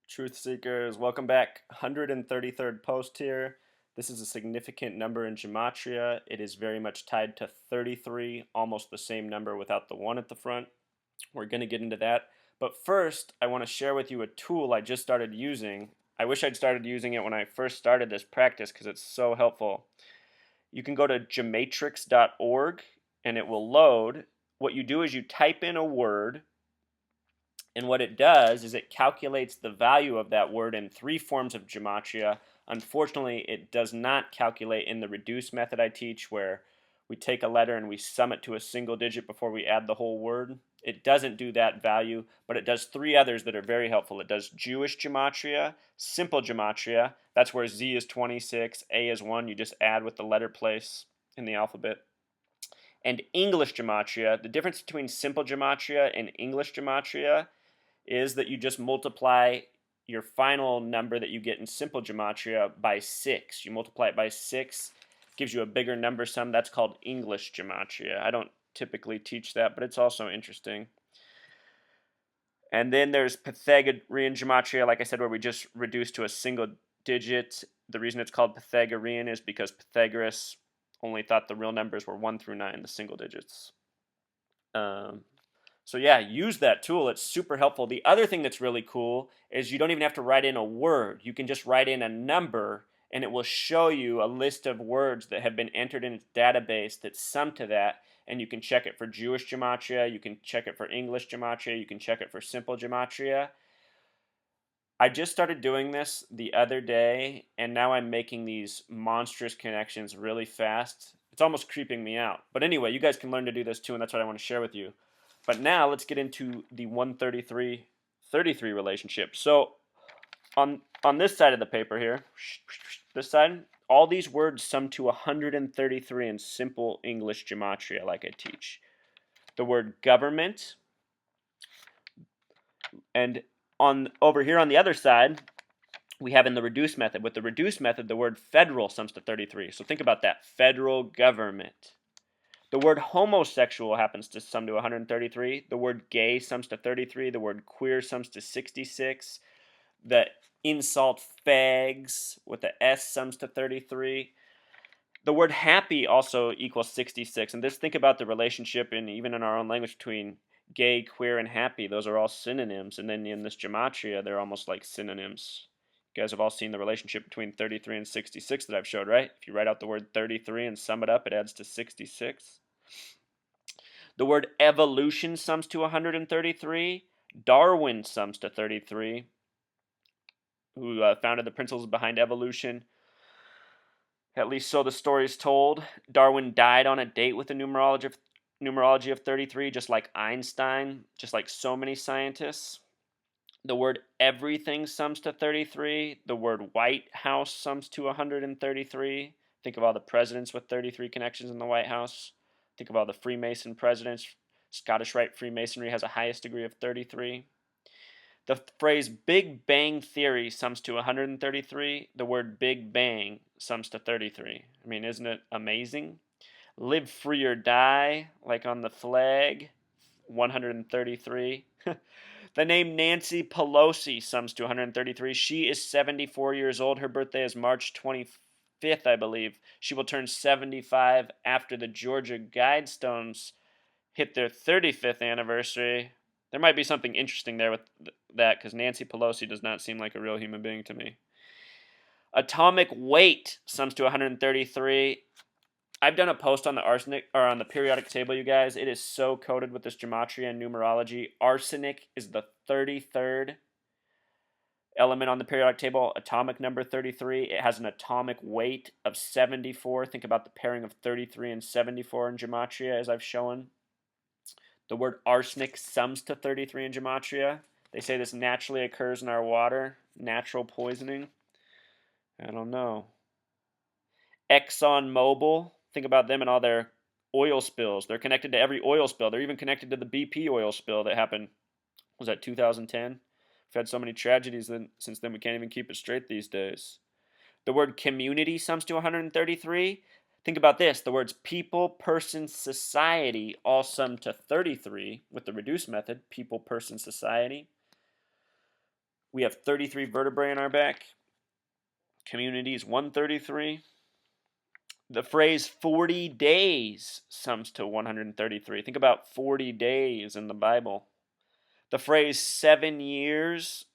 Truth seekers, welcome back. 133rd post here. This is a significant number in gematria. It is very much tied to 33, almost the same number without the 1 at the front. We're going to get into that. But first, I want to share with you a tool I just started using. I wish I'd started using it when I first started this practice because it's so helpful. You can go to gematrix.org and it will load. What you do is you type in a word, and what it does is it calculates the value of that word in 3 forms of gematria. Unfortunately, it does not calculate in the reduce method I teach, where we take a letter and we sum it to a single digit before we add the whole word. It doesn't do that value, but it does 3 others that are very helpful. It does Jewish gematria, simple gematria. That's where Z is 26, A is 1. You just add with the letter place in the alphabet. And English gematria. The difference between simple gematria and English gematria is that you just multiply your final number that you get in simple gematria by 6. You multiply it by 6, gives you a bigger number sum. That's called English gematria. I don't typically teach that, but it's also interesting. And then there's Pythagorean gematria, like I said, where we just reduce to a single digit. The reason it's called Pythagorean is because Pythagoras only thought the real numbers were 1 through 9, the single digits. So yeah, use that tool. It's super helpful. The other thing that's really cool is you don't even have to write in a word. You can just write in a number and it will show you a list of words that have been entered in its database that sum to that. And you can check it for Jewish gematria, you can check it for English gematria, you can check it for simple gematria. I just started doing this the other day, and now I'm making these monstrous connections really fast. It's almost creeping me out. But anyway, you guys can learn to do this too, and that's what I want to share with you. But now let's get into the 133-33 relationship. So on this side of the paper here, this side, all these words sum to 133 in simple English gematria like I teach. The word government, and over here on the other side, we have in the reduce method. With the reduce method, the word federal sums to 33. So think about that, federal government. The word homosexual happens to sum to 133. The word gay sums to 33. The word queer sums to 66. The insult fags with the S sums to 33. The word happy also equals 66. And just think about the relationship, even in our own language, between gay, queer, and happy. Those are all synonyms. And then in this gematria, they're almost like synonyms. You guys have all seen the relationship between 33 and 66 that I've showed, right? If you write out the word 33 and sum it up, it adds to 66. The word evolution sums to 133. Darwin sums to 33, who founded the principles behind evolution. At least so the story is told. Darwin died on a date with the numerology of 33, just like Einstein, just like so many scientists. The word everything sums to 33. The word White House sums to 133. Think of all the presidents with 33 connections in the White House. Think of all the Freemason presidents. Scottish Rite Freemasonry has a highest degree of 33. The phrase Big Bang Theory sums to 133. The word Big Bang sums to 33. I mean, isn't it amazing? Live free or die, like on the flag, 133. The name Nancy Pelosi sums to 133. She is 74 years old. Her birthday is March 25th, I believe. She will turn 75 after the Georgia Guidestones hit their 35th anniversary. There might be something interesting there with that, because Nancy Pelosi does not seem like a real human being to me. Atomic weight sums to 133. I've done a post on the arsenic, or on the periodic table, you guys. It is so coded with this gematria and numerology. Arsenic is the 33rd element on the periodic table, atomic number 33. It has an atomic weight of 74. Think about the pairing of 33 and 74 in gematria, as I've shown. The word arsenic sums to 33 in gematria. They say this naturally occurs in our water. Natural poisoning. I don't know. ExxonMobil. Think about them and all their oil spills. They're connected to every oil spill. They're even connected to the BP oil spill that happened, was that 2010? We've had so many tragedies since then we can't even keep it straight these days. The word community sums to 133. Think about this. The words people, person, society all sum to 33 with the reduced method. People, person, society. We have 33 vertebrae in our back. Community is 133. The phrase 40 days sums to 133. Think about 40 days in the Bible. The phrase 7 years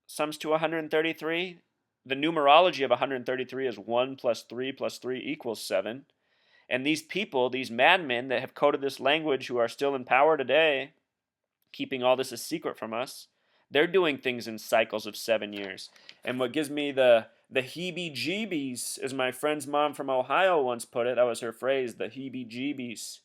sums to 133. The numerology of 133 is 1 plus 3 plus 3 equals 7. And these people, these madmen that have coded this language who are still in power today, keeping all this a secret from us, they're doing things in cycles of 7 years. And what gives me the heebie-jeebies, as my friend's mom from Ohio once put it, that was her phrase, the heebie-jeebies.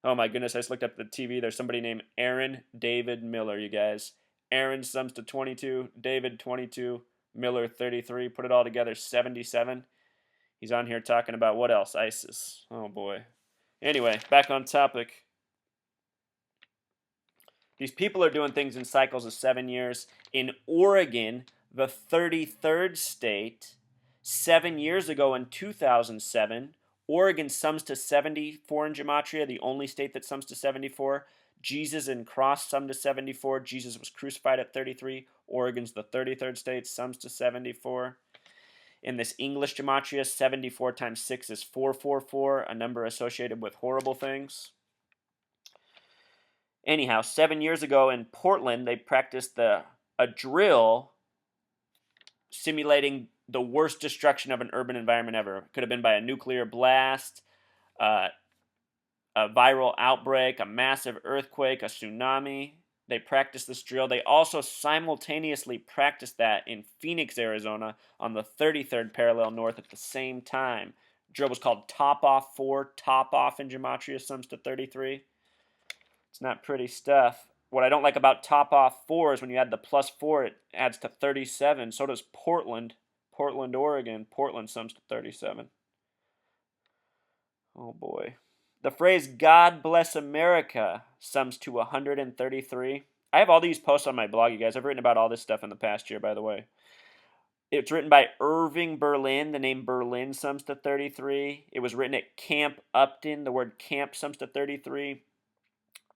Oh my goodness, I just looked up the TV. There's somebody named Aaron David Miller, you guys. Aaron sums to 22, David 22, Miller 33. Put it all together, 77. He's on here talking about what else? ISIS. Oh boy. Anyway, back on topic. These people are doing things in cycles of 7 years. In Oregon, the 33rd state, 7 years ago in 2007, Oregon sums to 74 in gematria, the only state that sums to 74. Jesus and cross sum to 74. Jesus was crucified at 33. Oregon's the 33rd state, sums to 74. In this English gematria, 74 times 6 is 444, a number associated with horrible things. Anyhow, 7 years ago in Portland, they practiced a drill simulating the worst destruction of an urban environment ever. It could have been by a nuclear blast, a viral outbreak, a massive earthquake, a tsunami. They practiced this drill. They also simultaneously practiced that in Phoenix, Arizona, on the 33rd parallel north at the same time. The drill was called Top Off 4. Top Off in gematria sums to 33. It's not pretty stuff. What I don't like about Top Off 4 is when you add the plus 4, it adds to 37. So does Portland. Portland, Oregon. Portland sums to 37. Oh boy. The phrase God bless America sums to 133. I have all these posts on my blog, you guys. I've written about all this stuff in the past year, by the way. It's written by Irving Berlin. The name Berlin sums to 33. It was written at Camp Upton. The word camp sums to 33.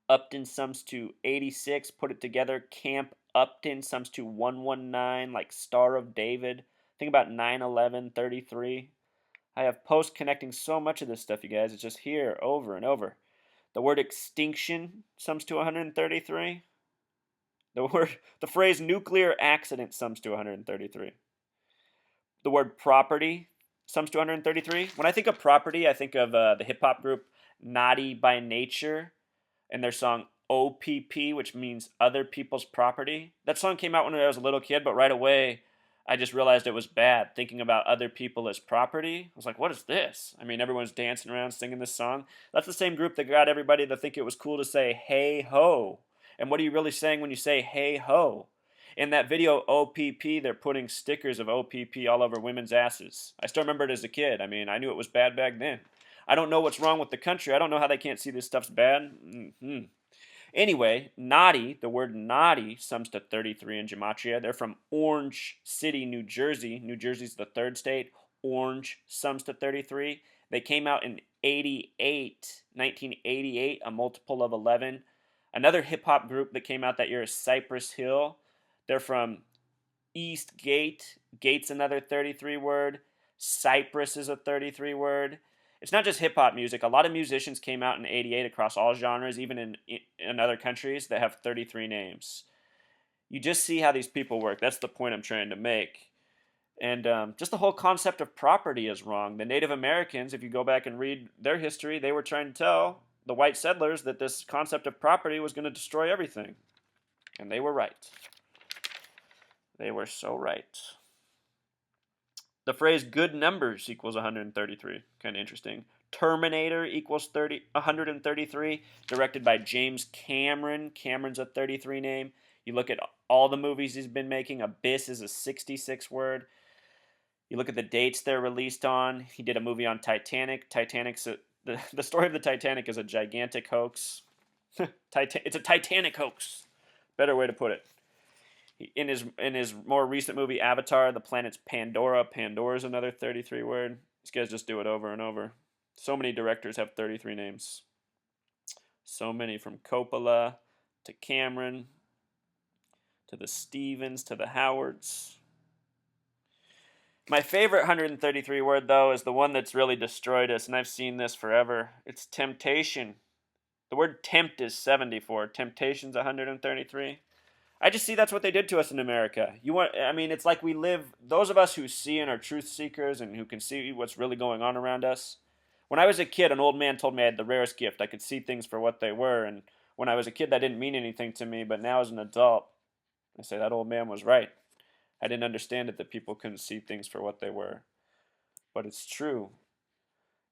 Upton sums to 86. Put it together. Camp Upton sums to 119, like Star of David. Think about 9/11, 33. I have posts connecting so much of this stuff, you guys. It's just here over and over. The word extinction sums to 133. The phrase nuclear accident sums to 133. The word property sums to 133. When I think of property, I think of the hip-hop group Naughty by Nature and their song OPP, which means other people's property. That song came out when I was a little kid, but right away I just realized it was bad, thinking about other people as property. I was like, what is this? I mean, everyone's dancing around singing this song. That's the same group that got everybody to think it was cool to say, hey ho. And what are you really saying when you say, hey ho? In that video, OPP, they're putting stickers of OPP all over women's asses. I still remember it as a kid. I mean, I knew it was bad back then. I don't know what's wrong with the country. I don't know how they can't see this stuff's bad. Anyway, naughty, the word naughty sums to 33 in gematria. They're from Orange City, New Jersey. New Jersey's the third state. Orange sums to 33. They came out in 1988, a multiple of 11. Another hip-hop group that came out that year is Cypress Hill. They're from East Gate. Gate's another 33 word. Cypress is a 33 word. It's not just hip-hop music. A lot of musicians came out in 88 across all genres, even in other countries, that have 33 names. You just see how these people work. That's the point I'm trying to make. And just the whole concept of property is wrong. The Native Americans, if you go back and read their history, they were trying to tell the white settlers that this concept of property was going to destroy everything. And they were right. They were so right. The phrase good numbers equals 133. Kind of interesting. Terminator equals 133. Directed by James Cameron. Cameron's a 33 name. You look at all the movies he's been making. Abyss is a 66 word. You look at the dates they're released on. He did a movie on Titanic. The story of the Titanic is a gigantic hoax. It's a Titanic hoax. Better way to put it. In his more recent movie, Avatar, the planet's Pandora. Pandora's another 33 word. These guys just do it over and over. So many directors have 33 names. So many, from Coppola to Cameron to the Stevens, to the Howards. My favorite 133 word, though, is the one that's really destroyed us, and I've seen this forever. It's temptation. The word tempt is 74. Temptation's 133. I just see that's what they did to us in America. It's like we live, those of us who see and are truth seekers and who can see what's really going on around us. When I was a kid, an old man told me I had the rarest gift. I could see things for what they were, and when I was a kid, that didn't mean anything to me, but now as an adult, I say that old man was right. I didn't understand it that people couldn't see things for what they were, but it's true.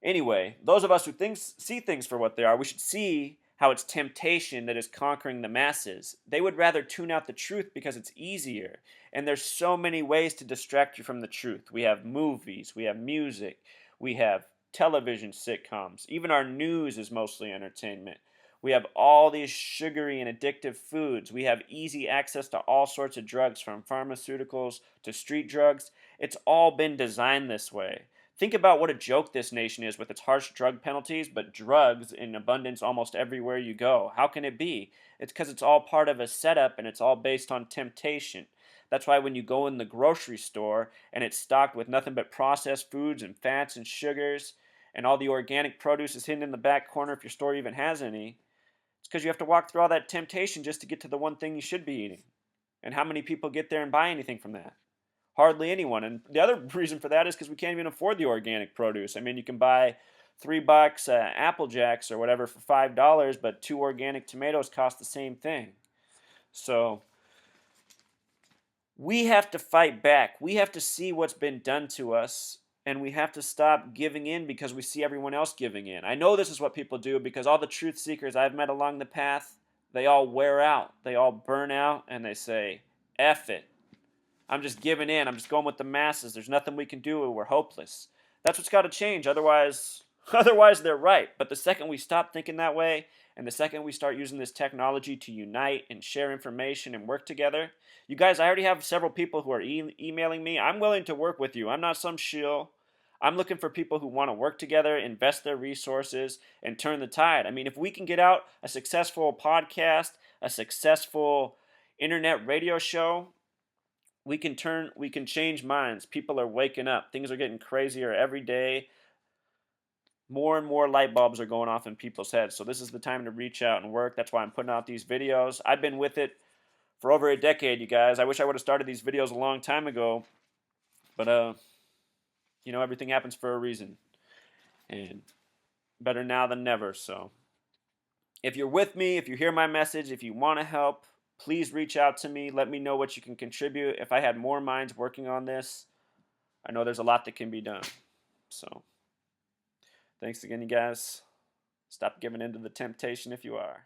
Anyway, those of us who see things for what they are, we should see how it's temptation that is conquering the masses. They would rather tune out the truth because it's easier. And there's so many ways to distract you from the truth. We have movies, we have music, we have television sitcoms. Even our news is mostly entertainment. We have all these sugary and addictive foods. We have easy access to all sorts of drugs, from pharmaceuticals to street drugs. It's all been designed this way. Think about what a joke this nation is with its harsh drug penalties, but drugs in abundance almost everywhere you go. How can it be? It's because it's all part of a setup and it's all based on temptation. That's why when you go in the grocery store and it's stocked with nothing but processed foods and fats and sugars, and all the organic produce is hidden in the back corner if your store even has any, it's because you have to walk through all that temptation just to get to the one thing you should be eating. And how many people get there and buy anything from that? Hardly anyone. And the other reason for that is because we can't even afford the organic produce. I mean, you can buy $3 Apple Jacks or whatever for $5, but 2 organic tomatoes cost the same thing. So we have to fight back. We have to see what's been done to us, and we have to stop giving in because we see everyone else giving in. I know this is what people do because all the truth seekers I've met along the path, they all wear out. They all burn out, and they say, F it. I'm just giving in. I'm just going with the masses. There's nothing we can do. We're hopeless. That's what's got to change. Otherwise they're right. But the second we stop thinking that way, and the second we start using this technology to unite and share information and work together, you guys, I already have several people who are emailing me. I'm willing to work with you. I'm not some shill. I'm looking for people who want to work together, invest their resources, and turn the tide. I mean, if we can get out a successful podcast, a successful internet radio show, we can change minds. People are waking up. Things are getting crazier every day. More and more light bulbs are going off in people's heads. So this is the time to reach out and work. That's why I'm putting out these videos. I've been with it for over a decade, you guys. I wish I would have started these videos a long time ago. But, everything happens for a reason. And better now than never. So if you're with me, if you hear my message, if you want to help, please reach out to me. Let me know what you can contribute. If I had more minds working on this, I know there's a lot that can be done. So, thanks again, you guys. Stop giving in to the temptation if you are.